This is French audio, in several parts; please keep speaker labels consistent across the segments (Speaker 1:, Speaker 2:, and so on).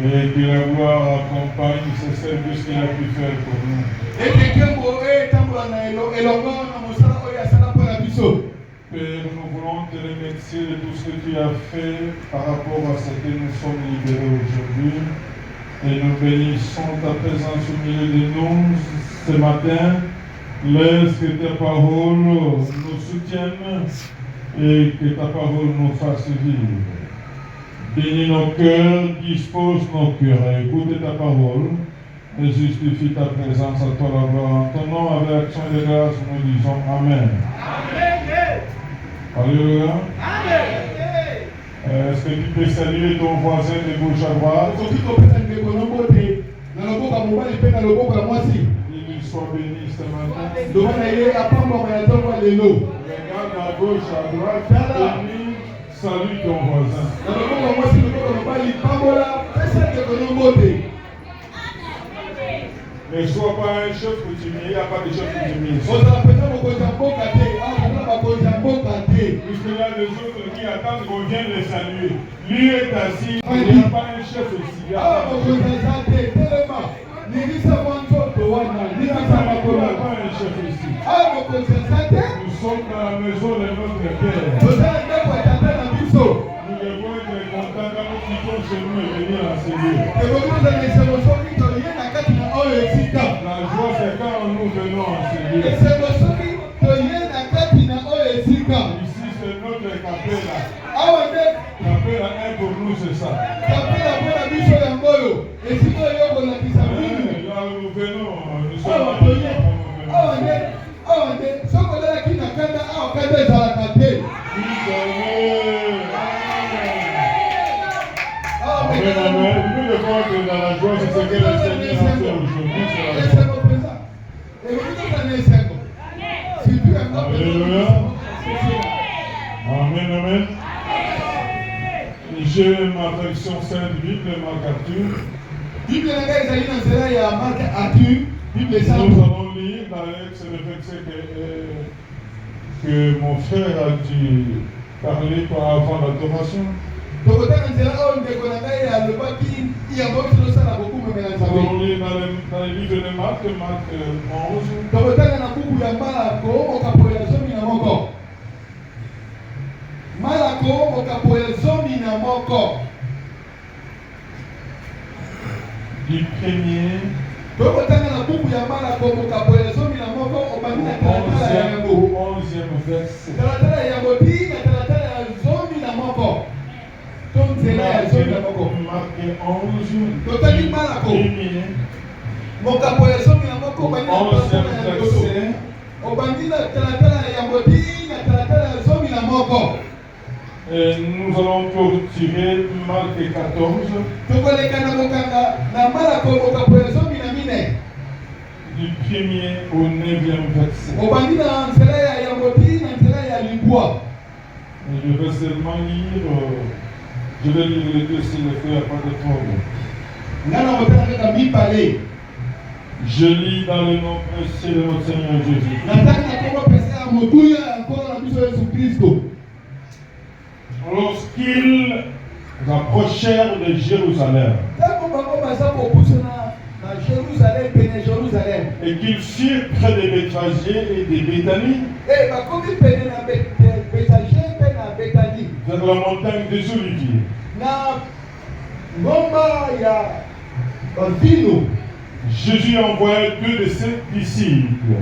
Speaker 1: Et que la gloire accompagne ce service qu'il a pu faire pour nous. Père, nous voulons te remercier de tout ce que tu as fait par rapport à ce que nous sommes libérés aujourd'hui. Et nous bénissons ta présence au milieu de nous ce matin. Laisse que ta parole nous soutienne et que ta parole nous fasse vivre. Bénis nos cœurs, dispose nos cœurs, écoute ta parole et justifie ta présence à toi la gloire. En ton nom, avec action de grâce, nous disons Amen.
Speaker 2: Amen.
Speaker 1: Alléluia.
Speaker 2: Amen.
Speaker 1: Est-ce que tu peux saluer ton voisin de gauche à droite? Qu'il soit béni ce matin. Regarde à gauche, à droite, bénis, salue ton voisin. Ne sois pas un chef coutumier, il n'y a pas de chef coutumier. Puisque là, les autres qui attendent qu'on vienne les saluer. Lui est assis, il n'y a pas un chef ici. Il n'y a pas un chef ici. Nous sommes dans la maison de notre Père. Nous devons être contents quand nous quittons chez nous et venir enseigner. La joie, c'est quand nous venons enseigner. Ici, c'est notre capella. Capella 1 pour nous, c'est ça. Là où nous venons, nous sommes Amen, amen. Nous devons être dans la joie, c'est ce que le Seigneur a fait aujourd'hui. Alléluia. Amen, amen. J'ai ma version sainte Bible, Marc Arthur. Nous allons lire dans le verset que mon frère a dû parler avant l'adoration. Nous allons lire dans le livre de Marc, Marc 11. Du premier au 11e verset. Et nous allons clôturer Marc 14. Du premier au 9e verset. Je vais seulement lire, je vais lire les deux s'il le fait, il n'y a pas de problème. Je lis dans le nom précieux de notre Seigneur Jésus. Lorsqu'ils approchèrent de Jérusalem et qu'ils furent près de Bethphagée et de Béthanie, vers la montagne des Oliviers, Jésus envoya deux de ses disciples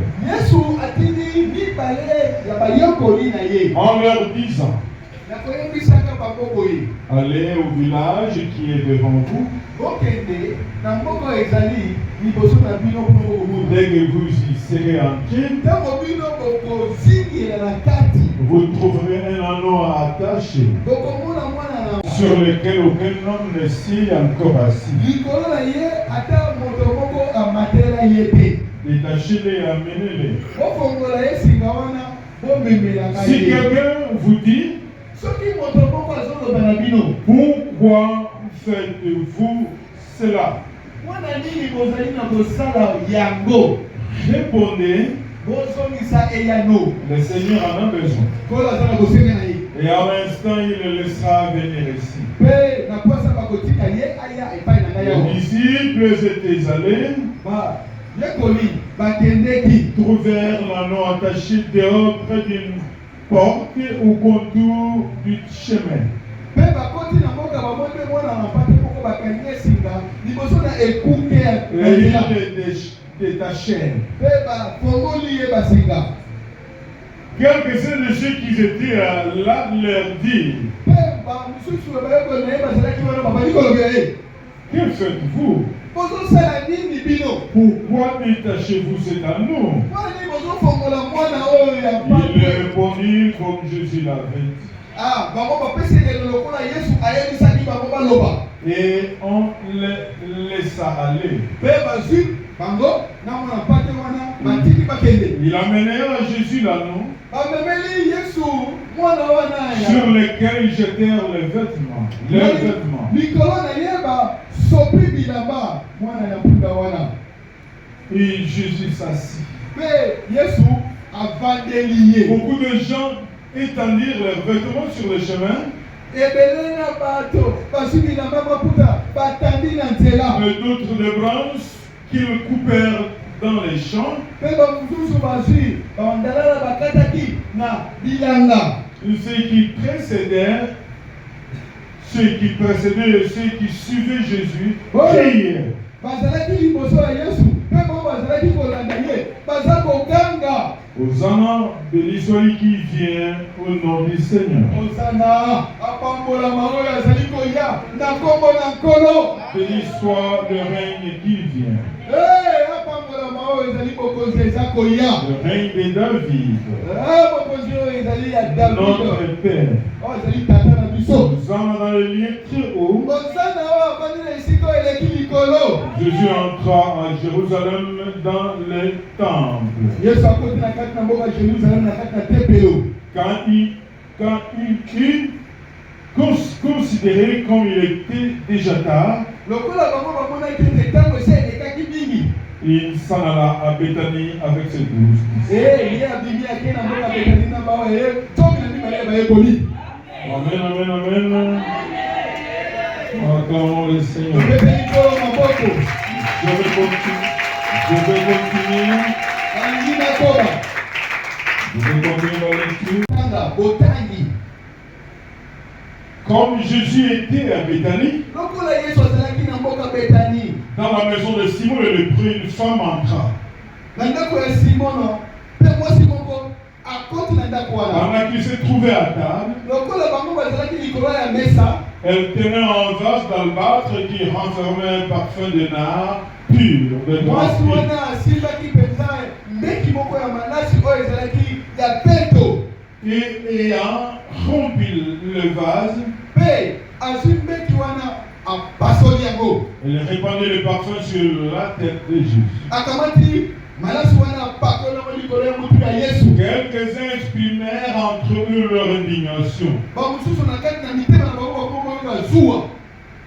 Speaker 1: en leur disant: allez au village qui est devant vous. Dès que vous y serez entrés, vous trouverez un anneau attaché sur lequel aucun homme ne s'est encore assis. Détachez-les et amenez-les. Si quelqu'un vous dit: pourquoi faites-vous cela? Répondez: le Seigneur en a besoin. Et à l'instant, il le laissera venir ici. Les disciples étaient allés, trouvèrent l'anneau attaché dehors près d'une porte au contour du chemin. Et ils détachèrent. Quelques-uns de ceux qui étaient là leur dirent, que faites-vous? Pourquoi détachez-vous cet anneau? Il leur répondit comme Jésus l'avait dit. Et on les laissa aller. Ils amenèrent à Jésus l'anneau, sur lequel ils jetèrent les vêtements. Leurs vêtements. Et Jésus s'assit. Beaucoup de gens étendirent leurs vêtements sur le chemin. Mais d'autres de branches qu'ils coupèrent dans les champs. Ceux qui précédaient et ceux qui suivaient Jésus crièrent. Hosanna, béni soit lui qui vient au nom du Seigneur. Béni soit le règne qui vient. Le règne de David. Notre Père. Hosanna dans le lieu très haut. Jésus entra à Jérusalem dans le temple. Quand il fut considéré comme il était déjà tard, il s'en alla à Béthanie avec ses 12. Amen, amen, amen. Acclamons le Seigneur. Je vais continuer. La lecture. Comme Jésus était à Béthanie, dans la maison de Simon le lépreux, une femme entra. Pendant qu'il se trouvait à table, elle tenait un vase d'albâtre qui renfermait un parfum de nard pur de droite. Et ayant rempli le vase, elle répandait le parfum sur la tête de Jésus. Quelques-uns exprimèrent entre eux leur indignation.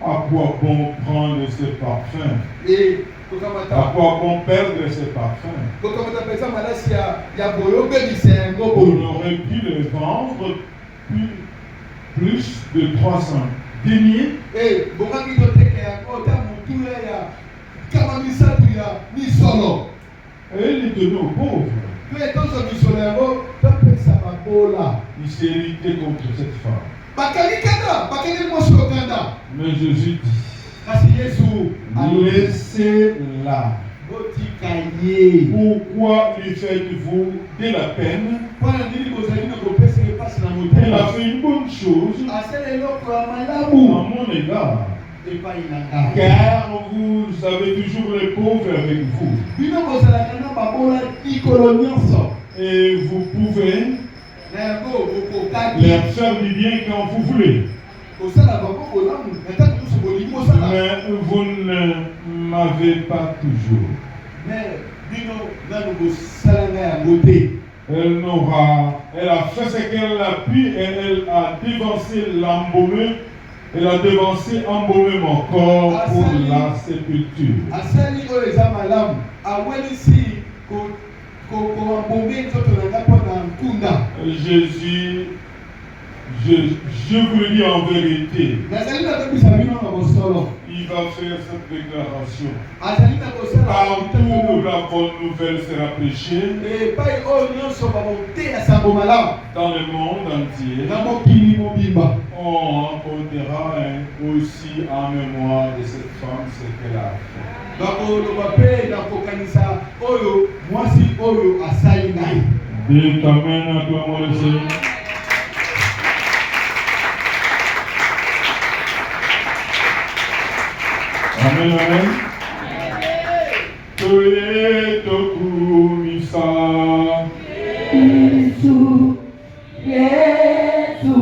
Speaker 1: À quoi bon prendre ces parfums? À quoi bon perdre ces parfums? On aurait pu les vendre plus de 300 deniers. Et les donner aux pauvres. Il s'est irrité contre cette femme. Mais Jésus dit, laissez-la. Pourquoi lui faites-vous de la peine? Elle a fait une bonne chose à mon égard. Car vous avez toujours les pauvres avec vous. Et vous pouvez leur faire du bien quand vous voulez. Mais vous ne m'avez pas toujours. Elle a fait ce qu'elle a pu et elle a devancé l'embaumé. Elle a devancé embaumé mon corps pour la sépulture. Jésus, je vous le dis en vérité, il va faire cette déclaration.
Speaker 2: azali na kosala
Speaker 1: Partout la bonne nouvelle sera prêchée,
Speaker 2: epai oyo nyonso bakoteya sango malamu
Speaker 1: dans le monde entier,
Speaker 2: na mokili mobimba.
Speaker 1: on rencontrera aussi en mémoire de cette femme ce qu'elle a fait.
Speaker 2: bakoloba mpe na kokanisa oyo mwasi oyo asali ngai.
Speaker 1: Dites Amen, acclamons le Seigneur. Amen, amen. Toye tokumisa.
Speaker 3: Yesu, Yesu,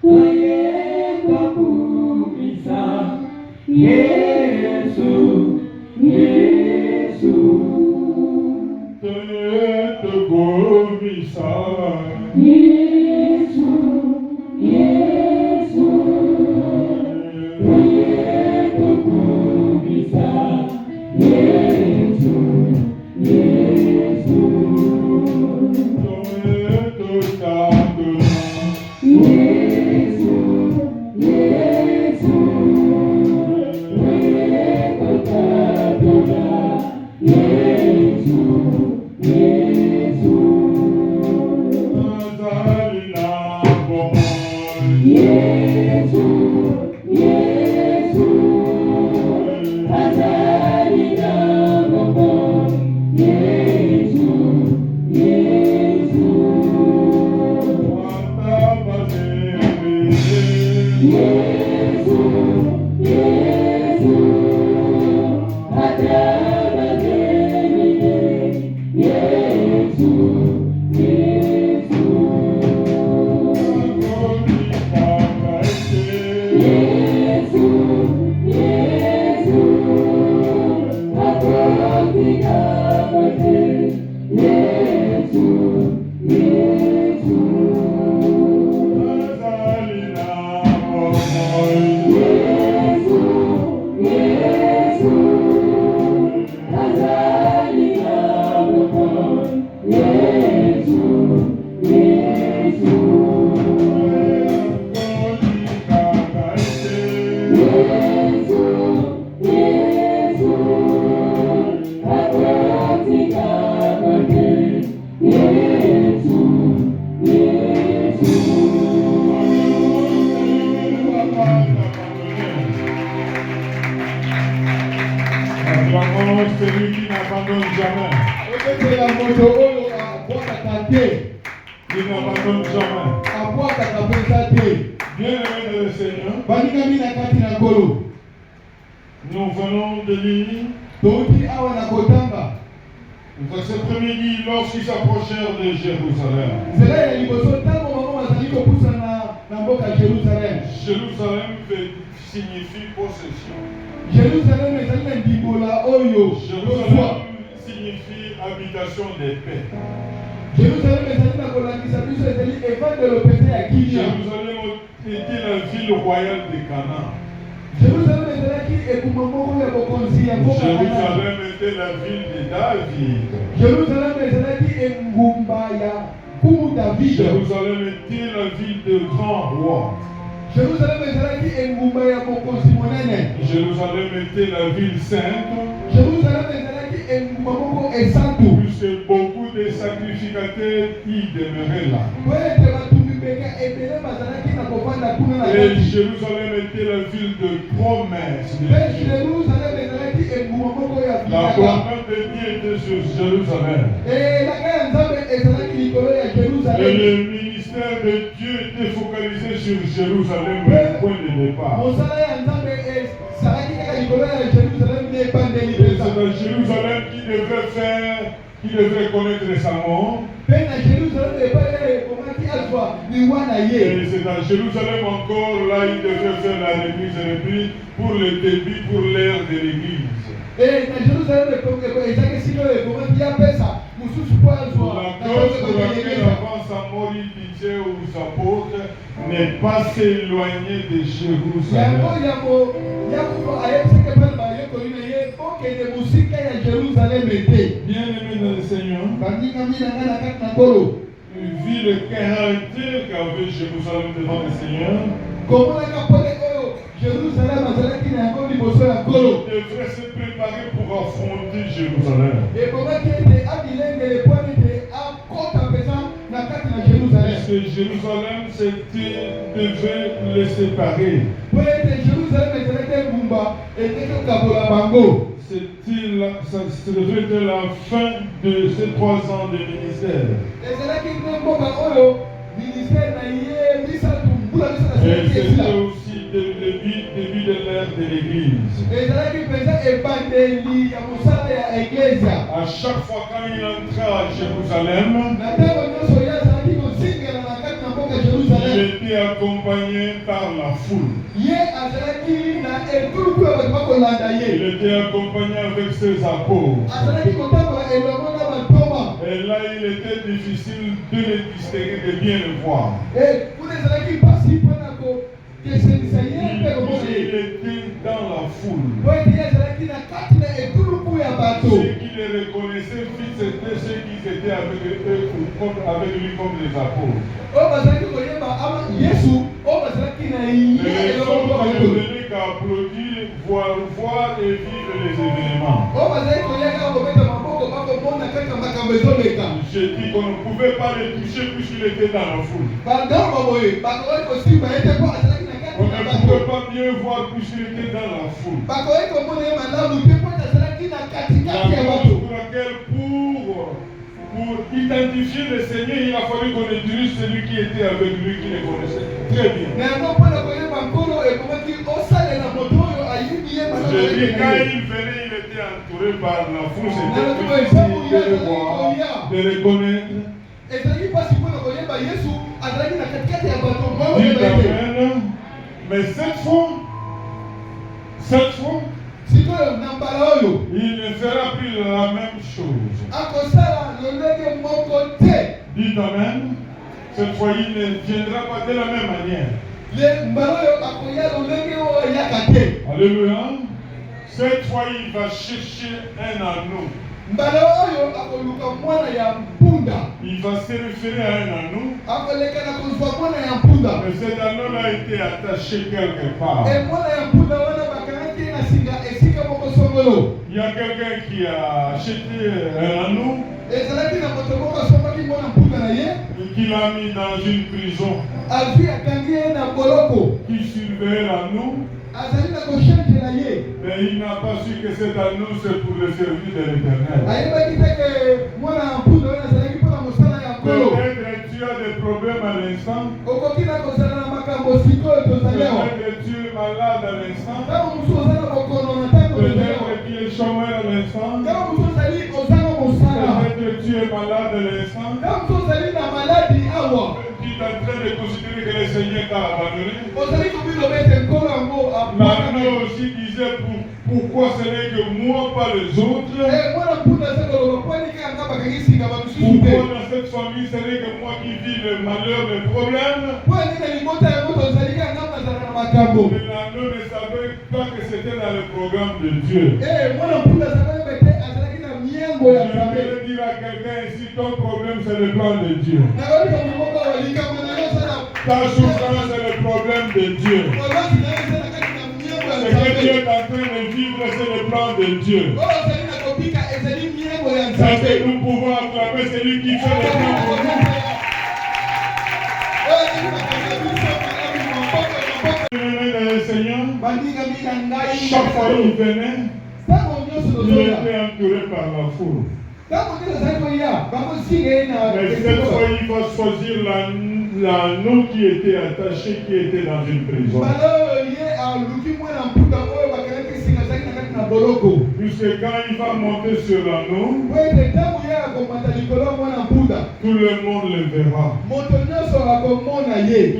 Speaker 3: toye tokumisa. Yesu, Yesu,
Speaker 1: Toye tokumisa.
Speaker 3: Yesu, Yesu, toye tokumisa. Yesu, Yesu,
Speaker 1: Toye totadona.
Speaker 3: Yesu, Yesu, toye totatona. Yesu, Yesu,
Speaker 1: Nazali na bomoi.
Speaker 3: Yesu, Yesu, azali na bomoi. Yesu, Yesu,
Speaker 1: Watabazembe.
Speaker 3: Yesu, Yesu, atabazemine. Yesu, Yesu, Yesu, Yesu, akotikabate. Yesu, Yesu, Yesu, Yesu, azali na bomoi. Yesu, Yesu, Yesu, Yesu, akotikabate. Yesu, Yesu,
Speaker 1: Acclamons celui qui n'abandonne jamais.
Speaker 2: Obetela moto oyo abwakaka te,
Speaker 1: Il n'abandonne jamais.
Speaker 2: abwakaka mpenza te.
Speaker 1: Bien-aimés dans le Seigneur,
Speaker 2: balingami na kati na nkolo,
Speaker 1: nous venons de lire
Speaker 2: touti awa na kotanga
Speaker 1: le verset premier dit lorsqu'ils s'approchèrent de Jérusalem.
Speaker 2: nzela ya liboso ntango bango bazali kopusana na mboka Jerusalem.
Speaker 1: Jérusalem signifie possession.
Speaker 2: Jerusalem ezali na ndimbola oyo
Speaker 1: Jérusalem
Speaker 2: kozwa.
Speaker 1: signifie habitation des paix.
Speaker 2: Jerusalem ezali na kolakisa biso ezali evandelo pete ya kimia.
Speaker 1: Jérusalem était la ville royale de Canaan.
Speaker 2: Jerusalem ezalaki ekuma moko ya bokonzi ya mboka Kanana.
Speaker 1: Jérusalem était la ville de David.
Speaker 2: Jerusalem ezalaki engumba ya kumu David.
Speaker 1: Jérusalem était la ville de grand roi.
Speaker 2: Jerusalem ezalaki engumba ya bokonzi monene.
Speaker 1: Jérusalem était la ville sainte,
Speaker 2: Jerusalem ezalaki engumba moko esantu.
Speaker 1: puisque beaucoup de sacrificateurs y demeuraient là.
Speaker 2: Po ete batumbi mbeka ebele bazalaki na kovanda kuna na
Speaker 1: Et
Speaker 2: kati.
Speaker 1: Jérusalem était la ville de promesse de
Speaker 2: Mpe
Speaker 1: Dieu.
Speaker 2: Jerusalem ezalaki engumba moko ya
Speaker 1: La
Speaker 2: bilaka.
Speaker 1: promesse de Dieu était sur Jérusalem.
Speaker 2: Elaka ya Nzambe ezalaki likolo ya
Speaker 1: Et
Speaker 2: Jerusalem.
Speaker 1: le ministère de Dieu était focalisé sur Jérusalem, le point de départ.
Speaker 2: Mosala ya Nzambe ezalaki kaka likolo ya Jerusalem nde ebandeli
Speaker 1: Et
Speaker 2: mpenza.
Speaker 1: c'est à Jérusalem qui devrait connaître sa mort.
Speaker 2: Mpe na Jerusalem epai ekomaki azwa liwa na ye.
Speaker 1: Et c'est à Jérusalem encore, là, il devrait faire la remise et reprise pour le début, pour l'ère de l'église.
Speaker 2: Na Jerusalem ezalaki esika oyo ekomaki yapesa mosusu mpo azwa
Speaker 1: La
Speaker 2: na
Speaker 1: cause
Speaker 2: kati
Speaker 1: pour
Speaker 2: ya
Speaker 1: laquelle
Speaker 2: Eglise.
Speaker 1: avant sa mort, il disait aux apôtres, n'est pas s'éloigner de Jérusalem.
Speaker 2: yango yakufa ayebisaki mpona bayekoli na ye okende mosika ya Jerusalem ete.
Speaker 1: Bien-aimés dans le Seigneur,
Speaker 2: bandingami na ngai na kati na nkolo
Speaker 1: vu le caractère qu'avait Jérusalem devant le Seigneur,
Speaker 2: komonaka mpone oyo Jérusalem azalaki na yango liboso ya nkolo.
Speaker 1: Il devrait se préparer pour affronter Jérusalem.
Speaker 2: Ekomaki ete abilengele mpo ete akota mpenza na kati na Jérusalem.
Speaker 1: Parce que Jérusalem devait les séparer.
Speaker 2: Po ete Jérusalem ezalaki engumba eteki kokabola bango.
Speaker 1: Ça devait être la fin de ces 3 ans de ministère.
Speaker 2: Ezalaki nde mboka oyo ministère na ye misatu mbula misatu
Speaker 1: Et
Speaker 2: ezalaki
Speaker 1: c'était
Speaker 2: esila.
Speaker 1: aussi le début de l'ère de l'Église.
Speaker 2: Ezalaki mpenza ebandeli ya mosala ya eglezia.
Speaker 1: À chaque fois quand il entrait à Jérusalem,
Speaker 2: Na ntango nyonso ye azalaki kozingela na kati na mboka
Speaker 1: il
Speaker 2: Jérusalem.
Speaker 1: était accompagné par la foule.
Speaker 2: Ye azalaki na etuluku ya bato bakolanda
Speaker 1: Il
Speaker 2: ye.
Speaker 1: était accompagné avec ses apôtres.
Speaker 2: Azalaki kotambola elongo na bantoma.
Speaker 1: Et là, il était difficile de les distinguer, de bien le voir.
Speaker 2: Kuna ezalaki mpasi mpona kokesenisa ye mpe komona
Speaker 1: Il
Speaker 2: ye.
Speaker 1: était dans la foule.
Speaker 2: Po ete ye azalaki na kati na etuluku ya bato.
Speaker 1: Ceux qui les reconnaissaient, c'était ceux qui étaient avec lui comme les apôtres.
Speaker 2: Oyo bazalaki koyeba ama Yesu oyo bazalaki na ye
Speaker 1: Les
Speaker 2: elongo
Speaker 1: autres
Speaker 2: na
Speaker 1: ne
Speaker 2: bato.
Speaker 1: venaient qu'à applaudir, voir et vivre les événements.
Speaker 2: Oyo bazalaki koyaka kobeta maboko bakomona kaka makambo ezoleka.
Speaker 1: J'ai dit qu'on ne pouvait pas les toucher puisqu'il était dans la foule.
Speaker 2: Bangambo boye bakoki kosimba ye te mpo azalaki na kati
Speaker 1: On
Speaker 2: na
Speaker 1: ne
Speaker 2: bato.
Speaker 1: pouvait pas bien voir puisqu'il était dans la foule.
Speaker 2: Bakoki komona ye malamu te mpo azalaki na
Speaker 1: La
Speaker 2: katikati ya
Speaker 1: cause
Speaker 2: bato.
Speaker 1: pour laquelle pour identifier le Seigneur, il a fallu qu'on utilise celui qui était avec lui, qui le connaissait très bien.
Speaker 2: Na yango mpona koyeba nkolo ekomaki osalela moto oyo ayibi ye malamu
Speaker 1: J'ai dit, quand
Speaker 2: ayebina ye.
Speaker 1: il venait, il était entouré par la foule. C'était difficile de le voir, de le connaître.
Speaker 2: ezalaki mpasi mpona koyeba Yesu azalaki na katikati ya bato mpona
Speaker 1: Dites
Speaker 2: koyeba ye.
Speaker 1: Amen. Mais cette fois,
Speaker 2: sikoyo na mbala oyo
Speaker 1: il ne fera plus la même chose.
Speaker 2: akosala lolenge moko te.
Speaker 1: Dites Amen. Cette fois, il ne viendra pas de la même manière.
Speaker 2: Mbala oyo akoya lolenge oyo ayaka te.
Speaker 1: Alléluia. Cette fois, il va chercher un anneau.
Speaker 2: Mbala oyo akoluka mwana ya mpunda.
Speaker 1: Il va se référer à un anneau.
Speaker 2: Akoleka na kozwa mwana ya mpunda.
Speaker 1: Mais cet anneau-là a été attaché quelque part.
Speaker 2: Mwana ya mpunda wana bakangaki na singa esika moko songolo.
Speaker 1: Il y a quelqu'un qui a acheté un anneau
Speaker 2: Ezalaki na moto moko asombaki mwana mpunda na ye.
Speaker 1: et qui l'a mis dans une prison
Speaker 2: azwi akangi ye na boloko.
Speaker 1: qui surveillait l'anneau.
Speaker 2: Azali na koshangela ye.
Speaker 1: Mais il n'a pas su que cet anneau c'est pour le service de l'Éternel.
Speaker 2: Ayebaki te ke mwana ya mpunda wana azalaki mpona mosala ya nkolo.
Speaker 1: Peut-être tu as des problèmes à l'instant.
Speaker 2: Okoki na kozala na makambo sikoyo tozali awa.
Speaker 1: Peut-être tu es malade à l'instant.
Speaker 2: Ntango mosusu oza na bokono na ntango tozali awa.
Speaker 1: Peut-être tu es chômeur à l'instant.
Speaker 2: Ntango mosusu ozali oza na mosala.
Speaker 1: Peut-être tu es malade à l'instant.
Speaker 2: Ntango mosusu ozali na maladi awa.
Speaker 1: Tu es en train de considérer que le Seigneur t'a abandonné.
Speaker 2: Ozali kobiloba ete nkolo yango
Speaker 1: L'anneau aussi disait pourquoi ce n'est que moi, pas les autres.
Speaker 2: mwana mpunda aza koloba mpo anika yanga bakangi singa bamosusu te.
Speaker 1: Pourquoi dans cette famille ce n'est que moi qui vis le malheur, le problème.
Speaker 2: mpo alingi na libota yango tozali kanga nazala na makambo.
Speaker 1: Mais l'anneau ne savait pas que c'était dans le programme de Dieu.
Speaker 2: Mwana mpunda azalaki te azalaki na miengo ya
Speaker 1: Je
Speaker 2: nzambe.
Speaker 1: vais dire à quelqu'un ici, ton problème c'est le plan de Dieu.
Speaker 2: nakoki komi moko awa likambo na yo eza na
Speaker 1: Ta souffrance c'est le problème de Dieu.
Speaker 2: olosi na yo eza na kati na miengo ya
Speaker 1: Ce que Dieu
Speaker 2: nzambe.
Speaker 1: est en train de vivre c'est le plan de Dieu.
Speaker 2: oyo ozali na kobika ezali miengo ya
Speaker 1: Est-ce
Speaker 2: nzambe.
Speaker 1: que nous pouvons acclamer celui qui fait le plan pour nous? Le Seigneur, chaque fois il venait, il était entouré par la foule. Mais cette fois, il va choisir l'anneau qui était attaché, qui était dans une prison. Puisque quand il va monter sur l'anneau, tout le monde le verra. Tout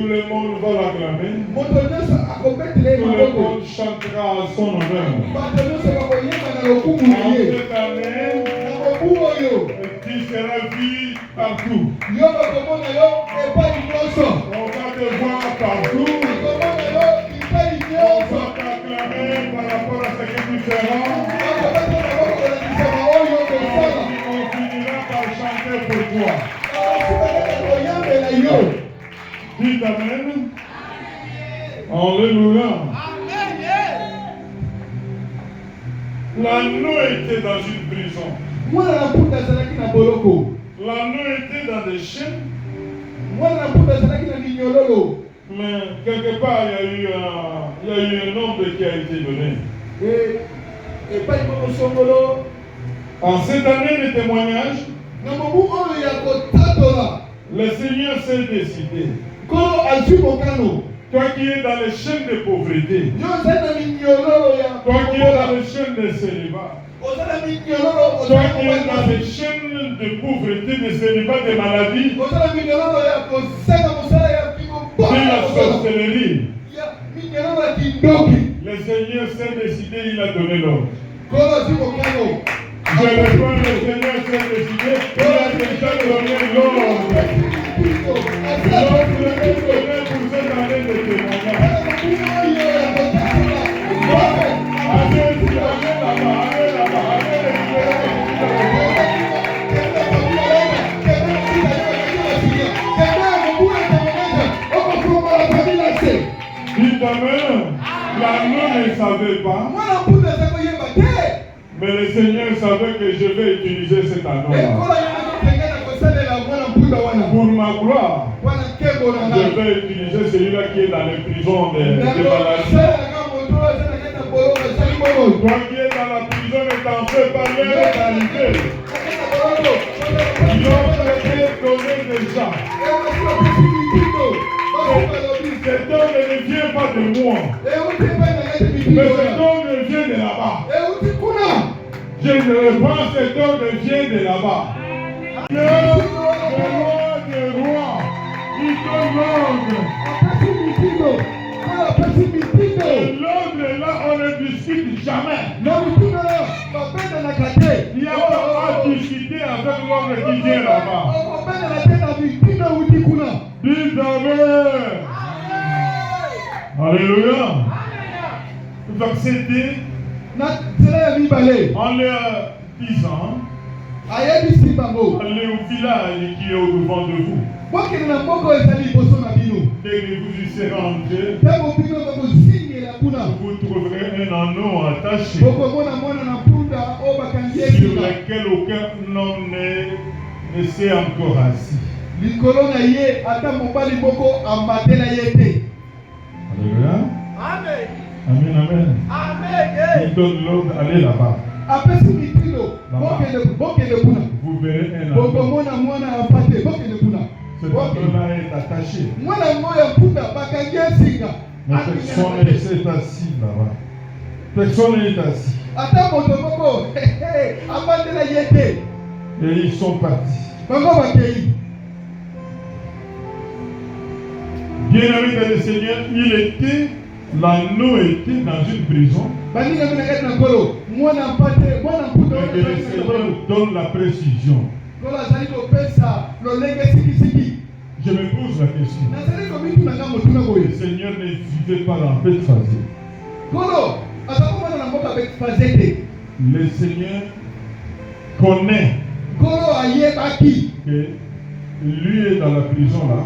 Speaker 1: le monde va l'acclamer. Tout le monde chantera à son honneur. En cette année, tu seras vu partout. On va te voir partout. On va t'acclamer par rapport à ce que tu feras. On finira par chanter pour toi. Dites Amen. Alléluia. L'anneau était dans une prison.
Speaker 2: Mwana na mpunda azalaki na boloko.
Speaker 1: L'anneau était dans des chaînes.
Speaker 2: Mwana na mpunda azalaki na minyololo.
Speaker 1: Mais quelque part, il y a eu un ordre qui a été donné.
Speaker 2: Et pas de songolo.
Speaker 1: En cette année de témoignage,
Speaker 2: Na mobu oyo ya kotatola.
Speaker 1: le Seigneur s'est décidé.
Speaker 2: Kolo azwi mokano.
Speaker 1: Toi qui es dans les chaînes de pauvreté,
Speaker 2: Yo zana minyololo ya.
Speaker 1: toi qui es dans les chaînes de célibat,
Speaker 2: Ozana minyololo.
Speaker 1: toi qui es dans les chaînes de pauvreté, de célibat, de maladie,
Speaker 2: Ozana minyololo ya kosaka mosala ya piko.
Speaker 1: de la sorcellerie,
Speaker 2: Ya minyololo ya kindoki.
Speaker 1: le Seigneur s'est décidé, il a donné l'ordre.
Speaker 2: Kolo azwi mokano.
Speaker 1: Je reprends, le Seigneur s'est décidé, il a déjà donné l'ordre. L'ordre est donné pour cette année de témoignage. Allez là-bas, allez là-bas, Dites amen. L'anneau ne savait pas, mais le Seigneur savait que je vais utiliser cet anneau-là. Pour ma gloire, je vais utiliser celui-là qui est dans les prisons de maladie. Toi qui es dans la prison, ne t'en fais pas, l'heure est arrivée. L'ordre est donné déjà. Cet ordre ne vient pas de moi, mais cet ordre vient de là-bas. Je reprends, cet ordre vient de là-bas. Le roi des rois, il donne l'ordre. Et l'ordre là, on ne discute jamais. Il n'y a pas à discuter avec l'ordre qui vient là-bas. Dites amen. Alléluia. Verset 2. En leur disant, allez au village qui est au-devant de vous. Dès que vous y serez entrés, vous trouverez un anneau attaché sur lequel aucun homme ne s'est encore assis. Alléluia.
Speaker 3: Amen.
Speaker 1: Amen, amen.
Speaker 3: Amen.
Speaker 1: Il donne l'ordre, allez là-bas. Vous verrez un anneau. Cet anneau-là est attaché. Mais personne ne s'est assis là-bas. Personne n'est assis. Et ils sont partis. Bien-aimé dans le Seigneur, l'anneau était dans une prison. Et le Seigneur donne la précision. Je me pose la question. Le Seigneur ne vivait pas dans cette phase. Le Seigneur connaît que lui est dans la prison là.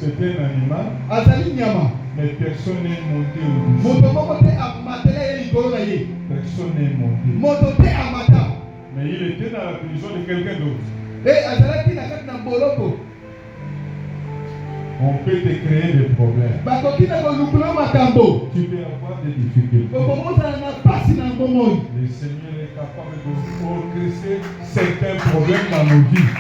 Speaker 1: C'est un animal, mais personne n'est monté au-dessus. Personne n'est monté. Mais il était dans la prison de quelqu'un d'autre. On peut te créer des problèmes. Tu peux avoir des difficultés. Le Seigneur est capable de orchestrer certains problèmes dans nos vies.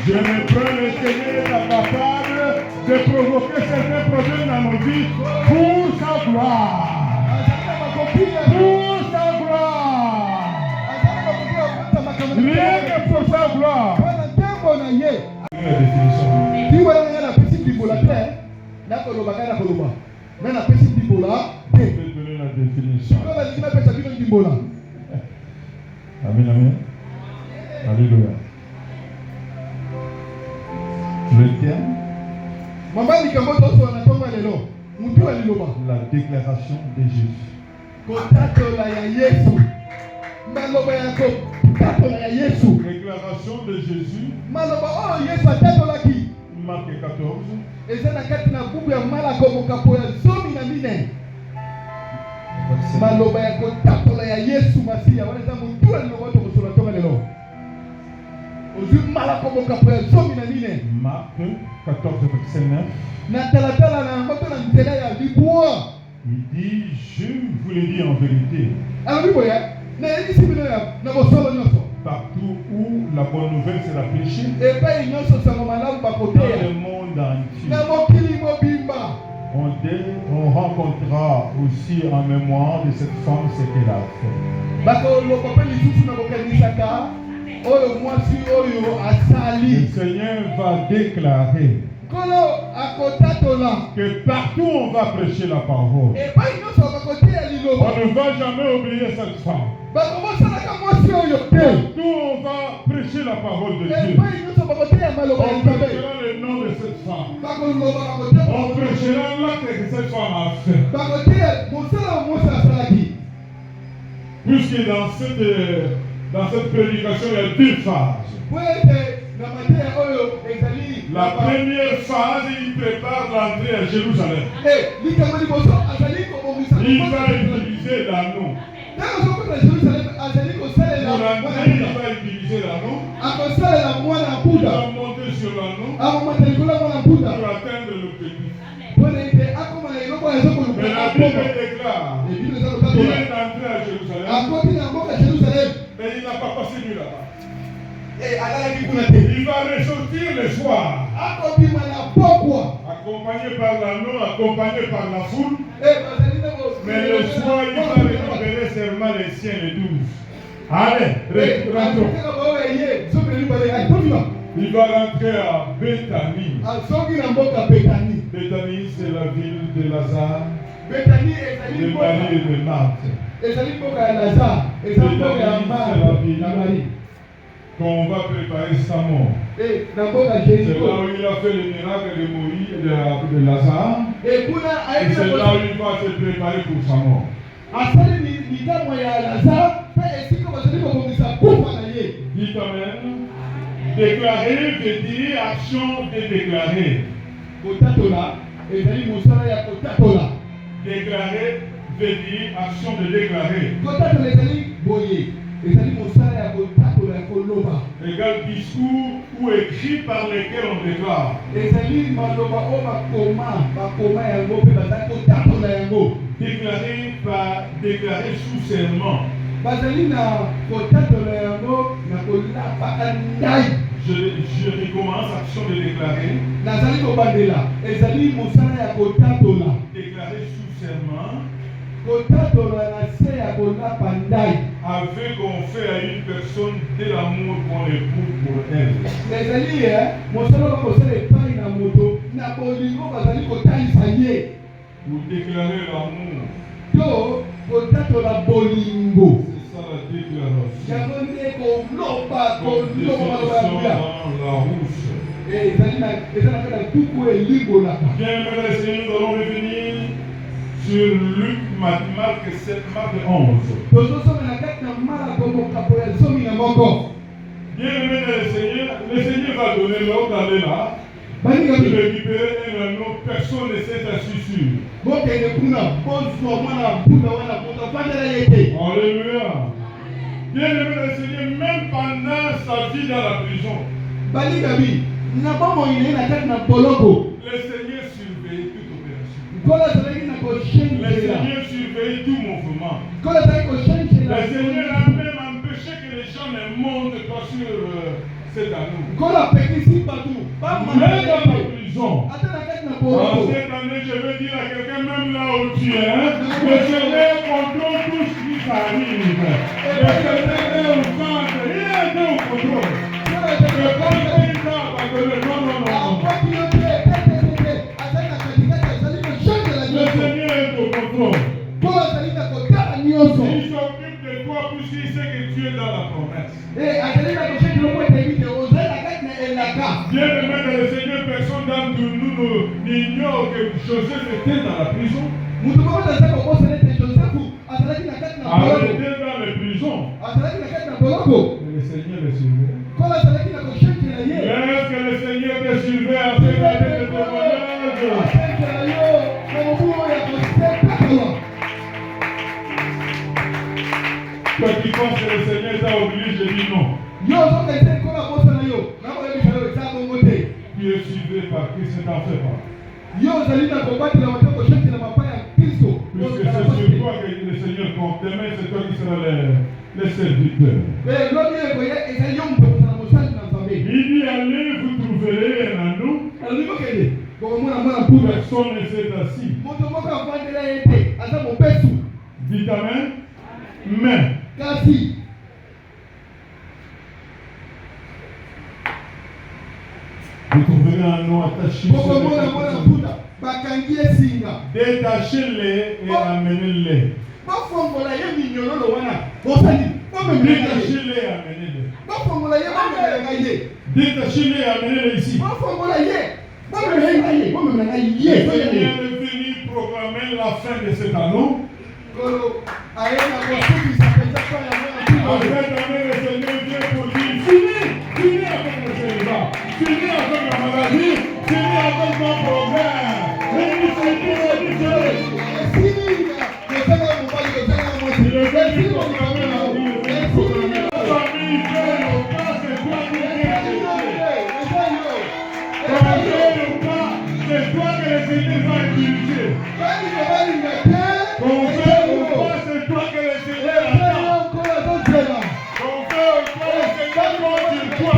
Speaker 1: Je me prends, le Seigneur est capable de provoquer certains problèmes dans nos vies pour sa gloire. Pour sa gloire. Rien que pour sa gloire. La définition. Je vais donner la définition. Amen, amen. Alléluia. Le terme, la déclaration de Jésus. Déclaration de Jésus. Marc 14. Seigneur.
Speaker 2: maloba ya kotatola ya Yesu Masiya wana za mutu aliloba to kosola tonga lelo ozwi mala koboka po ya zomi na nine
Speaker 1: Marc 14, verset 9.
Speaker 2: na talatala na yango to na nzela ya libwa
Speaker 1: Il dit, je vous le dis en vérité,
Speaker 2: alobi boye na yebisi bino na bosolo nyonso
Speaker 1: partout où la bonne nouvelle sera prêchée,
Speaker 2: epai nyonso sango malamu
Speaker 1: dans
Speaker 2: bakoteya
Speaker 1: le monde entier,
Speaker 2: na mokili mobimba
Speaker 1: on rencontrera aussi en mémoire de cette femme ce qu'elle a fait.
Speaker 2: bakoloba mpe lisusu na kokanisaka oyo mwasi oyo
Speaker 1: Le
Speaker 2: asali
Speaker 1: Seigneur va déclarer
Speaker 2: nkolo akotatola
Speaker 1: que partout on va prêcher la parole.
Speaker 2: epai nyonso bakoteya liloba
Speaker 1: On ne va jamais oublier cette femme.
Speaker 2: bakomosalaka mwasi oyo te
Speaker 1: Partout on va prêcher la parole de Dieu.
Speaker 2: epai nyonso bakoteya maloba ya
Speaker 1: On
Speaker 2: nzambe
Speaker 1: prêchera le nom de cette femme.
Speaker 2: bakoloba bakoteya
Speaker 1: On prêchera l'acte que cette femme a fait.
Speaker 2: bakoteya mosala wa mwasi asalaki
Speaker 1: Puisque dans cette prédication, il y a deux phases.
Speaker 2: po ete na mateya oyo ezali
Speaker 1: La première phase, il prépare l'entrée à Jérusalem.
Speaker 2: likambo liboso azali kobongisa
Speaker 1: Il va utiliser l'anneau.
Speaker 2: ntango azokota Jerusalem azali kosalela
Speaker 1: Pour
Speaker 2: mwana
Speaker 1: entrer, il
Speaker 2: mpuda
Speaker 1: va utiliser l'anneau.
Speaker 2: akosalela mwana
Speaker 1: Il
Speaker 2: mpuda
Speaker 1: va monter sur l'anneau
Speaker 2: akomata likolo ya mwana mpuda
Speaker 1: pour atteindre l'objectif.
Speaker 2: mpona ete akoma na eloko oyo azokoluka
Speaker 1: Mais la
Speaker 2: akoma
Speaker 1: Bible déclare
Speaker 2: ebino eza
Speaker 1: qu'il
Speaker 2: kotatola
Speaker 1: est entré à Jérusalem,
Speaker 2: akoti na mboka Jerusalem
Speaker 1: mais il n'a pas passé nuit là-bas.
Speaker 2: alalaki kuna te
Speaker 1: Il va ressortir le soir,
Speaker 2: akobima na pokwa
Speaker 1: accompagné par l'anneau, accompagné par la foule.
Speaker 2: bazali na
Speaker 1: Mais le soir, il va récupérer seulement les siens, les 12. Allez, rentrons. Il va rentrer à Bethanie.
Speaker 2: azongi na mboka Betani.
Speaker 1: Bethanie, c'est la ville de Lazare,
Speaker 2: Betani
Speaker 1: de Marie et de Marthe.
Speaker 2: ezali mboka ya Lazare, ezali mboka ya Marthe na Marie.
Speaker 1: Qu'on va préparer sa mort.
Speaker 2: Na mboka
Speaker 1: C'est là
Speaker 2: Jéricho.
Speaker 1: où il a fait le miracle de Moïse, de Lazare.
Speaker 2: Kuna
Speaker 1: Et c'est là où il va se préparer pour sa mort.
Speaker 2: asali mikamwa ya Lazare mpe esika bazali kobongisa kufa na ye.
Speaker 1: Dites Amen. Déclarer veut dire action de déclarer.
Speaker 2: Kotatola ezali mosala ya kotatola.
Speaker 1: Déclarer veut dire action de déclarer.
Speaker 2: Kotatola ezali boye. Ezali mosala ya kotatola ya koloba.
Speaker 1: Égal discours ou écrit par lesquels on déclare.
Speaker 2: ezali maloba oyo bakoma yango mpe bazali kotatola yango
Speaker 1: Déclarer sous serment.
Speaker 2: bazali na kotatola yango na kolapaka ndai.
Speaker 1: Je recommence action de déclarer.
Speaker 2: nazali kobandela ezali mosala ya kotatola.
Speaker 1: Déclarer sous serment.
Speaker 2: Kotatola na se ya kolapa ndai.
Speaker 1: Avec qu'on fait à une personne de l'amour qu'on éprouve pour elle.
Speaker 2: ezali mosala bakosala epai na moto na bolingo bazali kotalisa ye
Speaker 1: Vous déclarez l'amour.
Speaker 2: to kotatola bolingo.
Speaker 1: C'est ça la déclaration.
Speaker 2: yango nde koloba
Speaker 1: Comme des
Speaker 2: maloba ya
Speaker 1: émissions
Speaker 2: mbula.
Speaker 1: dans la rousse.
Speaker 2: ezali na kati ya tuku elimbolaka.
Speaker 1: Bien, mesdames et messieurs, nous allons revenir sur Luc, Marc 7, Marc 11.
Speaker 2: tozosoma na kati na mala komokapo ya zomi na moko.
Speaker 1: Bien aimé le Seigneur va donner l'ordre d'aller là.
Speaker 2: baninga
Speaker 1: De
Speaker 2: mingi
Speaker 1: récupérer un anneau, personne ne s'est assis sur.
Speaker 2: bokende kuna bozwa mwana mpunda wana moto afandela ye te.
Speaker 1: Alléluia. Bien aimé le Seigneur, même pendant sa vie dans la prison,
Speaker 2: baninga bi na bomoi na ye na kati na boloko
Speaker 1: le Seigneur surveille toute opération.
Speaker 2: nkolo azalaki na
Speaker 1: Le
Speaker 2: koshenjela
Speaker 1: Seigneur surveille tout mouvement.
Speaker 2: nkolo azalaki koshenjela
Speaker 1: Le Seigneur a même empêché que les gens ne montent pas sur cet anneau.
Speaker 2: nkolo apekisi bato
Speaker 1: Même dans la prison.
Speaker 2: ata na kati na
Speaker 1: En
Speaker 2: boloko.
Speaker 1: cette année, je veux dire à quelqu'un, même là où tu es, le Seigneur contrôle tout ce qui t'arrive. Le Seigneur est au centre, il est au contrôle. Je pense qu'il t'a abandonné. Non, non, non, non. Le Seigneur est au contrôle. Il s'occupe de toi puisqu'il sait que tu es dans la promesse. Bien aimé dans le Seigneur, personne d'entre nous n'ignore que Joseph était dans la prison. Arrêté dans les prisons. Mais le Seigneur le surveille. Est-ce que le Seigneur te surveille en cette année de témoignage? Toi qui penses que le Seigneur t'a obligé, je dis non.
Speaker 2: Yo ozokende kola bosa na yo nakoyebisa yo eza bongo te.
Speaker 1: Tu es suivi par Christ, ne t'en fais pas.
Speaker 2: Yo ozali na kobatela bato koshetela mapa ya Kristo.
Speaker 1: Puisque c'est sur toi que le Seigneur compte. Demain, c'est toi qui seras les serviteurs.
Speaker 2: Lobi ekoye ezali yo moto kozala mosali na Nzambe.
Speaker 1: Il dit, allez, vous trouverez un anneau.
Speaker 2: Alobi kokende kokomona mwana mpunda.
Speaker 1: Personne ne s'est assis.
Speaker 2: Moto moko avandela ye te aza mobesu.
Speaker 1: Dites amen. Mais,
Speaker 2: Kasi
Speaker 1: vous trouverez un anneau attaché sur
Speaker 2: kokomona mwana mpunda bakangi esinga.
Speaker 1: Détachez-les et amenez-les.
Speaker 2: Bafongola ye minyololo wana bosali bomemela ye.
Speaker 1: Détachez-les et amenez-les.
Speaker 2: Bafongola ye bomemela ye.
Speaker 1: Détachez-les et amenez-les ici.
Speaker 2: Bafongola ye bomemela ye bomemela ye.
Speaker 1: Le Seigneur est venu proclamer la fin de cet anneau.
Speaker 2: Kolo aenda kusukisa pesa kwa ya
Speaker 1: En
Speaker 2: mwana mpunda.
Speaker 1: fait, le Seigneur vient pour dire, fini avec le célibat, fini avec la maladie, fini avec ton problème. Et il dit,
Speaker 2: Esinga kozanga mobali kozanga mwasi.
Speaker 1: il est venu
Speaker 2: Esinga
Speaker 1: proclamer la vie, il est venu proclamer la famille, Dieu, au pas, c'est toi qui viens de Dieu. Quand Dieu au pas, c'est toi que le Seigneur va utiliser. Quand Dieu au pas, c'est toi que le Seigneur attend. Quand Dieu au pas, le Seigneur compte sur toi.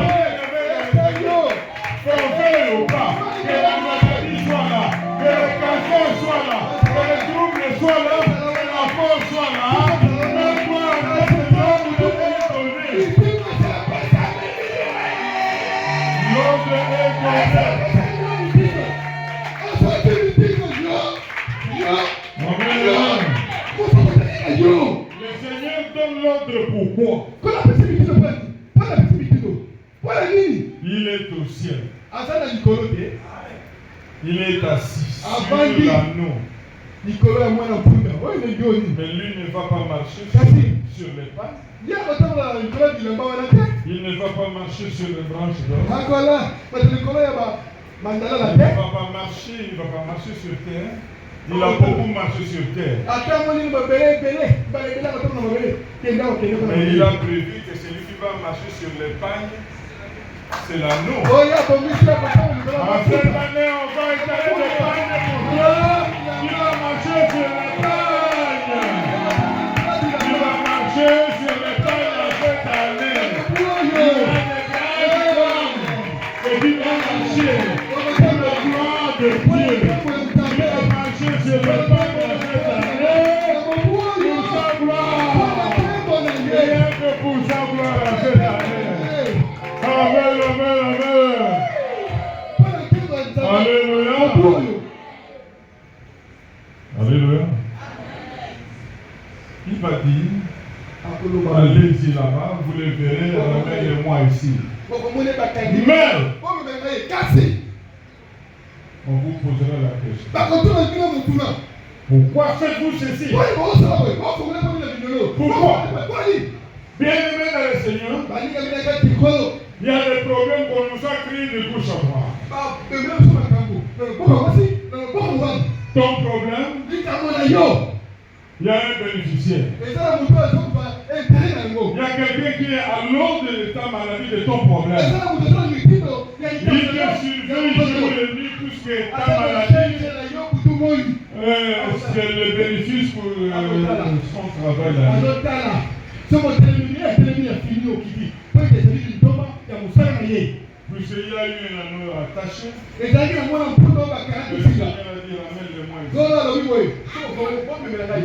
Speaker 1: Quand Dieu au pas, que la maladie soit là, que le cancer soit là, que le trouble soit là, que la force soit là. Mais toi, avec ce nom, vous devez donner. L'ordre est complet. Le Seigneur donne l'ordre pourquoi? Il est au ciel. Il est assis sur
Speaker 2: Avandi.
Speaker 1: l'anneau.
Speaker 2: Nikolo ya mwana mpunda oyo nde ndioni.
Speaker 1: Mais lui ne va pas marcher sur les pas.
Speaker 2: Ye kotambola na likolo ya bilamba wana te.
Speaker 1: Il ne va pas marcher sur les branches d'or.
Speaker 2: Akola bato likolo ya mandala na
Speaker 1: Il ne
Speaker 2: te.
Speaker 1: va pas marcher sur terre. Il a beaucoup marché sur terre.
Speaker 2: Ata moni babele ebele balebela bato na babele kenda okende kuna.
Speaker 1: Mais il a prévu que celui qui va marcher sur les pagnes, c'est l'anneau.
Speaker 2: Oya bomisi ya bato na likolo
Speaker 1: En
Speaker 2: ya
Speaker 1: cette
Speaker 2: mpunda.
Speaker 1: année, on va étaler des pagnes pour toi. Il va marcher sur les pagnes. Il va marcher sur les pagnes en cette année. Il y a des grandes femmes et qui vont marcher pour la gloire de Dieu. Il va marcher sur les pagnes en cette année pour sa gloire. Rien que pour sa gloire en cette année. Amen, amen, amen. Alléluia. Alléluia. Il va dire, allez-y là-bas, vous le verrez, ramenez-moi ici. Mais, on vous posera la question. Pourquoi faites-vous ceci? Pourquoi? Bien-aimés dans le Seigneur, il y a des problèmes qu'on nous a créés de gauche à droite. Ton problème, il y a un bénéficiaire. Il y a quelqu'un qui est à l'ordre de ta maladie, de ton problème. Il te surveille jour et nuit puisque ta maladie, c'est le bénéfice pour son travail. Puisqu'il y a eu un anneau attaché, le Seigneur a dit ramène-le-moi ici.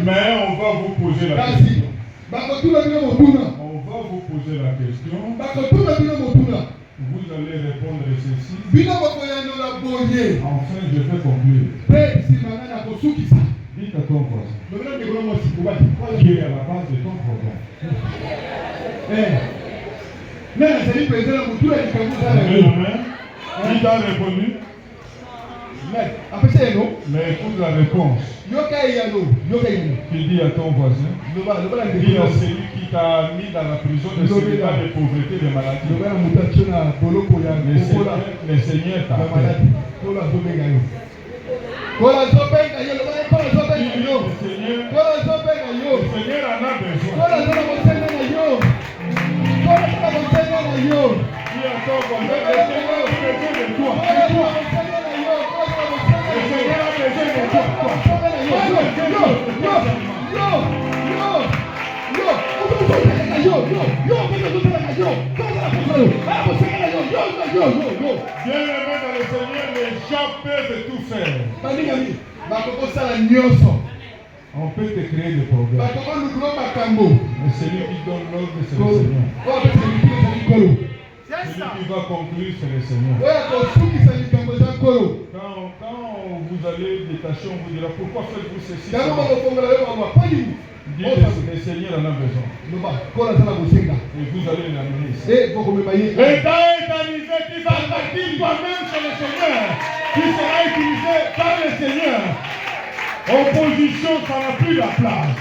Speaker 1: Mais on va vous poser la question. On va vous poser la question. Vous allez répondre ceci. Enfin, je vais conclure. Dites à ton voisin qui est à la base de ton problème. Amen. Qui t'a répondu? Mais écoute la réponse. Qui dit à ton voisin, dit à celui qui t'a mis dans la prison de célibat, de pauvreté, de maladie. Le Seigneur t'a fait. Le Seigneur en a besoin. Bien-aimé dans le Seigneur, les gens peuvent tout faire. On peut te créer des problèmes. Mais celui qui donne l'ordre, c'est le Seigneur. Celui qui va conclure, c'est le Seigneur. Quand vous allez détacher, on vous dira pourquoi faites-vous ceci? Le Seigneur en a besoin. Et vous allez l'amener ici. Le temps est avisé, tu vas partir toi-même sur le Seigneur. Tu seras utilisé par le Seigneur. Opposition, ça n'a plus la place.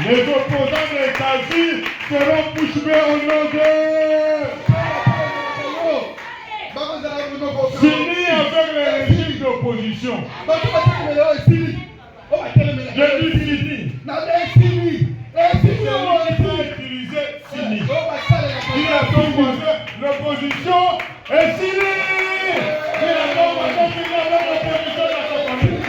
Speaker 1: Les opposants de ta vie seront bouche-bée au nom de... Fini avec les régimes d'opposition. Je dis fini. Celui qui va utiliser, fini. Il a ton voisin, l'opposition est finie. Il a ton voisin, il a l'opposition dans sa famille.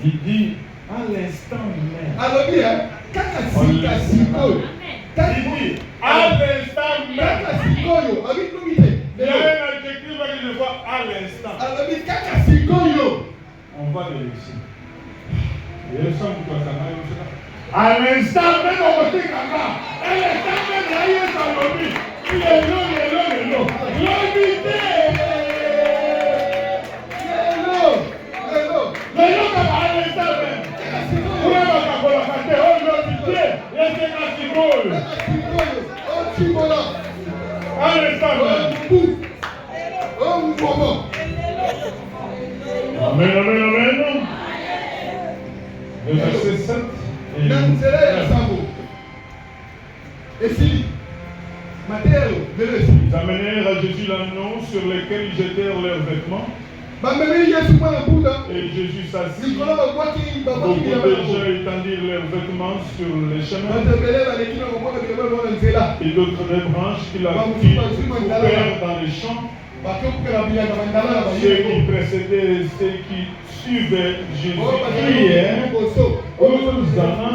Speaker 1: Il dit à l'instant même. Il dit à l'instant même. Il y a un adjectif qui le voit à l'instant. On va le laisser. À l'instant même, on va dire à l'instant même, il y a un lobby. Il est long. Amen. Le verset 7 et
Speaker 2: vous
Speaker 1: amenèrent à Jésus l'anneau sur lequel ils jetèrent leurs vêtements. Et Jésus s'assit. Beaucoup de gens étendirent leurs vêtements sur les chemins. Et d'autres des branches qui coupèrent dans les champs. Ceux qui précédaient et ceux qui suivaient Jésus crièrent Hosanna,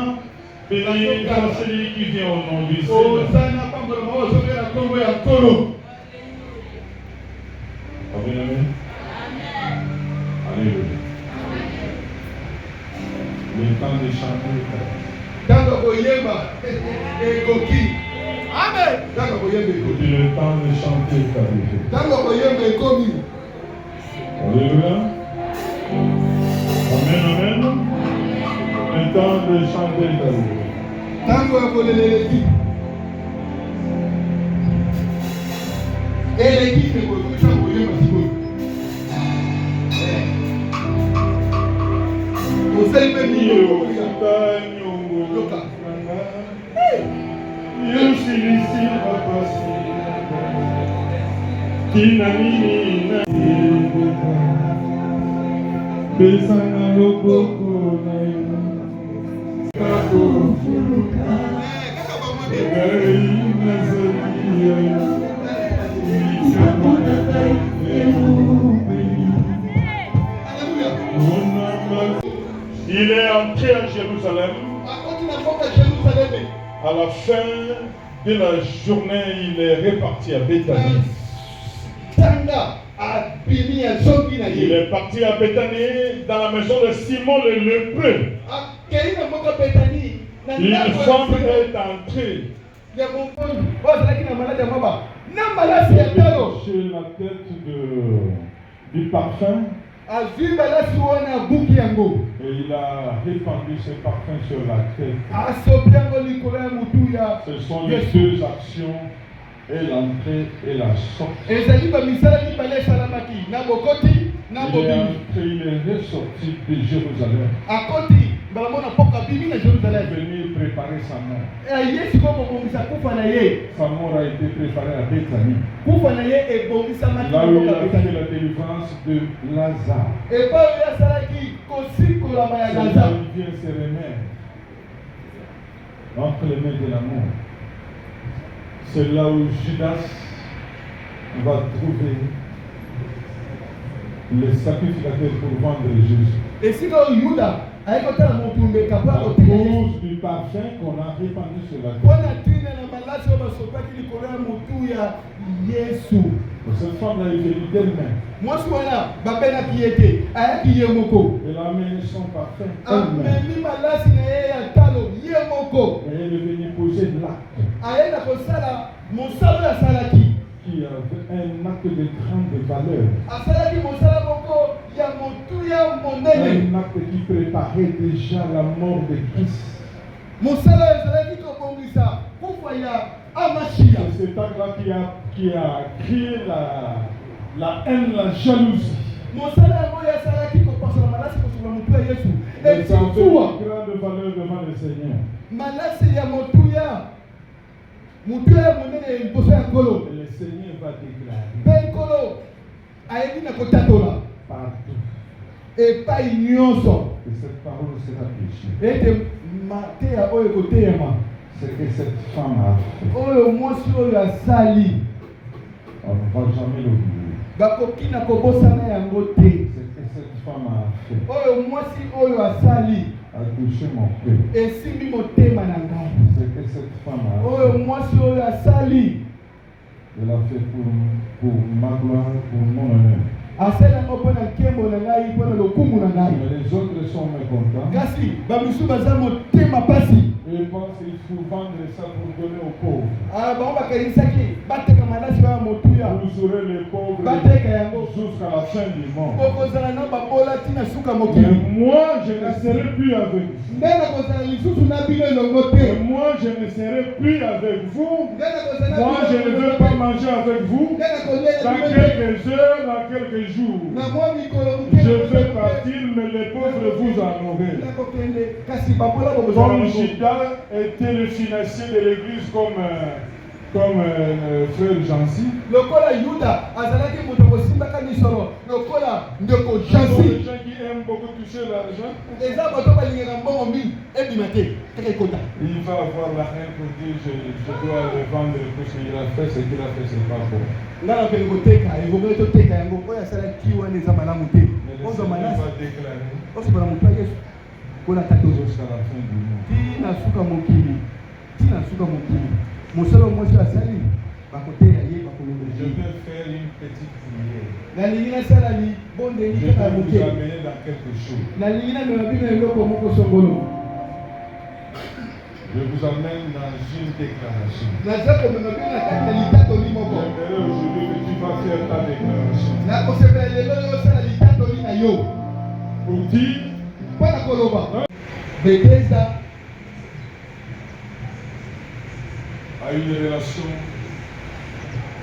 Speaker 1: béni dans celui qui vient au nom du Seigneur. Amen. Alléluia. Le temps de chanter.
Speaker 2: Amen.
Speaker 1: Le temps de chanter est arrivé. Alléluia. Amen. Le temps de chanter est arrivé. Il est entré à Jérusalem. À la fin de la journée, il est reparti à Béthanie. Il est parti à Béthanie dans la maison de Simon le lépreux. Une femme est entrée. Chez la tête du parfum. Et il a répandu ce parfum sur la tête. Ce sont les deux actions et l'entrée et la sortie.
Speaker 2: ezali bamisala mibale esalamaki na bokoti na
Speaker 1: Il est
Speaker 2: bobimi.
Speaker 1: entré, il est ressorti de Jérusalem.
Speaker 2: Akoti balamona mpoka bimi na
Speaker 1: Il est
Speaker 2: Jérusalem.
Speaker 1: venu préparer sa mort.
Speaker 2: Yesu ko kobongisa kufa na ye.
Speaker 1: Sa mort a été préparée à Bethanie.
Speaker 2: Kufa na ye ebongisamaki
Speaker 1: Là
Speaker 2: na
Speaker 1: où il
Speaker 2: mboka
Speaker 1: a fait
Speaker 2: Betani.
Speaker 1: la délivrance de Lazare.
Speaker 2: Epai oyo asalaki kosikolama ya
Speaker 1: C'est là
Speaker 2: Lazare.
Speaker 1: où il vient se remettre entre les mains de l'amour. C'est là où Judas va trouver le sacrificateur pour vendre Jésus.
Speaker 2: Esika oyo Yuda ayeki kotala motumbeka mpo
Speaker 1: À
Speaker 2: akoteka Yesu.
Speaker 1: cause du parfum qu'on a répandu sur la
Speaker 2: Mpo
Speaker 1: terre.
Speaker 2: na tina na malasi oyo basopaki likolo ya motu ya Yesu.
Speaker 1: Cette femme-là est venue d'elle-même.
Speaker 2: Mwasi wana babengaki ye te, ayaki ye moko.
Speaker 1: Elle a amené son parfum elle-même.
Speaker 2: Amemi malasi na ye ya talo ye moko.
Speaker 1: Et elle est venue poser l'acte
Speaker 2: Aye na kosala mosala oyo asalaki.
Speaker 1: qui avait un acte de grande valeur.
Speaker 2: Asalaki mosala moko ya motuya monene.
Speaker 1: Un acte qui préparait déjà la mort de Christ.
Speaker 2: Mosala oyo ezalaki kobongisa kufa ya Amashia.
Speaker 1: C'est cet acte-là qui a créé la haine, la jalousie.
Speaker 2: Mosala yango oyo asalaki kopasola malasi kosola motu ya Yesu.
Speaker 1: Mais ça avait
Speaker 2: Etikuwa
Speaker 1: une grande valeur devant le Seigneur.
Speaker 2: malasi ya motuya monene liboso ya Nkolo.
Speaker 1: Et le Seigneur va déclarer
Speaker 2: Mpe Nkolo ayebi na kotatola
Speaker 1: partout
Speaker 2: epai nyonso
Speaker 1: que cette parole sera péchée.
Speaker 2: ete mateya oyo ekoteyema
Speaker 1: Ce que cette femme a fait,
Speaker 2: oyo mwasi oyo asali
Speaker 1: on ne va jamais l'oublier.
Speaker 2: bakoki na kobosana yango te.
Speaker 1: Ce que cette femme a fait
Speaker 2: Oyo mwasi oyo asali
Speaker 1: a touché mon cœur.
Speaker 2: esimbi motema na ngai.
Speaker 1: Ce que cette femme a
Speaker 2: Oyo
Speaker 1: fait,
Speaker 2: mwasi oyo asali
Speaker 1: elle a fait pour ma gloire, pour mon honneur.
Speaker 2: asali yango mpo na nkembo na ngai mpo na lokumu na ngai.
Speaker 1: Mais les autres sont mécontents.
Speaker 2: Kasi bamisu baza motema pasi.
Speaker 1: Et ils pensent qu'il faut vendre ça pour donner aux pauvres.
Speaker 2: Bango bakanisaki bateka malasi baya motuya
Speaker 1: Vous aurez les pauvres
Speaker 2: bateka yango
Speaker 1: jusqu'à la fin du monde.
Speaker 2: okozala na babola tina suka
Speaker 1: Mais
Speaker 2: mokili.
Speaker 1: moi, je ne serai plus avec vous.
Speaker 2: Nde nakozala lisusu na bino elongo te.
Speaker 1: Et moi, je ne serai plus avec vous.
Speaker 2: Nde nakozala na
Speaker 1: Moi,
Speaker 2: bino
Speaker 1: je ne
Speaker 2: elongo
Speaker 1: veux
Speaker 2: te.
Speaker 1: pas manger avec vous.
Speaker 2: Nde nakolela
Speaker 1: Dans
Speaker 2: bino te.
Speaker 1: quelques heures, dans quelques jours.
Speaker 2: Na mwa mikolo
Speaker 1: Je vais partir, mais les pauvres vous en aurez.
Speaker 2: nakokende kasi babola bokozala
Speaker 1: Comme
Speaker 2: bango.
Speaker 1: Judas était le financier de l'église comme frère Jancy.
Speaker 2: Lokola Yuda azalaki moto kosimbaka misolo lokola ndeko
Speaker 1: Ce sont des
Speaker 2: Jansi.
Speaker 1: gens qui aiment beaucoup toucher l'argent.
Speaker 2: Eza bato balingaka mbongo mingi ebima te kaka ekota.
Speaker 1: Il va avoir la haine pour dire je dois le vendre parce qu'il a fait ce qu'il a fait, c'est pas bon.
Speaker 2: Nga nakende koteka evongeli toteka yango oyo asalaki wana eza malamu te.
Speaker 1: Mais le
Speaker 2: Ozwa
Speaker 1: Seigneur
Speaker 2: malasi
Speaker 1: va déclarer
Speaker 2: osobola moto ya Yesu mpona tato
Speaker 1: jusqu'à la fin du monde.
Speaker 2: tina suka mokili tina suka mokili mosala mwasi asali bakoteya ye bakolonga
Speaker 1: Je
Speaker 2: ye.
Speaker 1: vais faire une petite prière.
Speaker 2: nalingi nasala libondeli
Speaker 1: Je
Speaker 2: kaka
Speaker 1: vais vous
Speaker 2: moke
Speaker 1: amener dans quelque chose.
Speaker 2: nalingi namema bino eloko moko songolo.
Speaker 1: Je vous emmène dans une déclaration.
Speaker 2: naza komema bino na kati na litatoli moko.
Speaker 1: J'aimerais aujourd'hui que tu vas faire ta déclaration.
Speaker 2: nakosepela lelo oyo osala litatoli na yo
Speaker 1: Pour dire,
Speaker 2: mpo na koloba Bethesda
Speaker 1: a une relation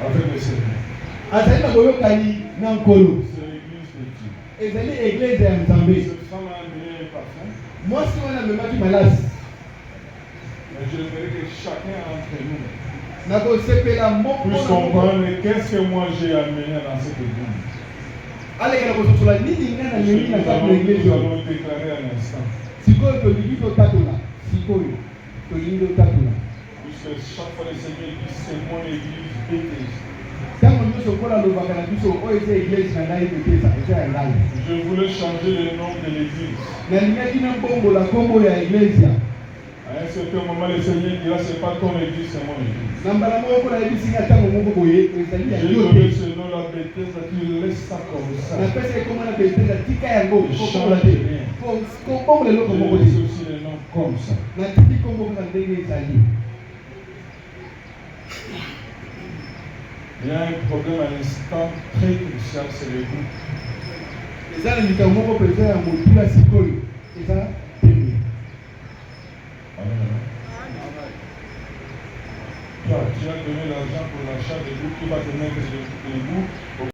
Speaker 1: avec le Seigneur.
Speaker 2: azali na boyokani na nkolo.
Speaker 1: C'est l'église de Dieu.
Speaker 2: ezali eglize ya nzambe.
Speaker 1: Cette femme a amené un parfum.
Speaker 2: mwasi wana amemaki malasi.
Speaker 1: Mais j'aimerais que chacun d'entre nous
Speaker 2: nakosepela moko
Speaker 1: puisse comprendre qu'est-ce que moi j'ai amené dans cette église.
Speaker 2: alekana kososola nini nga namemi na kati na eglize
Speaker 1: Nous
Speaker 2: oyo.
Speaker 1: allons déclarer un instant.
Speaker 2: sikoyo tolingi totatola sikoyo tolingi totatola
Speaker 1: Puisque chaque fois le Seigneur dit c'est mon église Bethesda.
Speaker 2: ntango nyonso mpola alobaka na biso oyo eza eglize na ngai Bethesda eza ya ngai.
Speaker 1: Je voulais changer le nom de l'église.
Speaker 2: nalingaki nambongola nkombo ya eglise.
Speaker 1: À un certain moment, le Seigneur dira c'est pas ton église, c'est mon église.
Speaker 2: na mbala moko mpo nayebisi nga ntango moko boye ezali ya
Speaker 1: J'ai
Speaker 2: yo
Speaker 1: donné
Speaker 2: te.
Speaker 1: ce nom la Bethesda, tu laisses ça comme ça.
Speaker 2: napesa ekoma na Bethesda tika yango kokombola te kobongola eloko
Speaker 1: Je
Speaker 2: moko
Speaker 1: laisse
Speaker 2: te.
Speaker 1: aussi le nom comme ça.
Speaker 2: natiki nkombo kaka ndenge ezali.
Speaker 1: Il y a un problème à l'instant très crucial, c'est le groupe.
Speaker 2: eza na likambo moko mpenza ya motula sikoyo eza tembe.
Speaker 1: Amen. toi. Tu as donné l'argent pour l'achat des bouts qui va te mettre debout.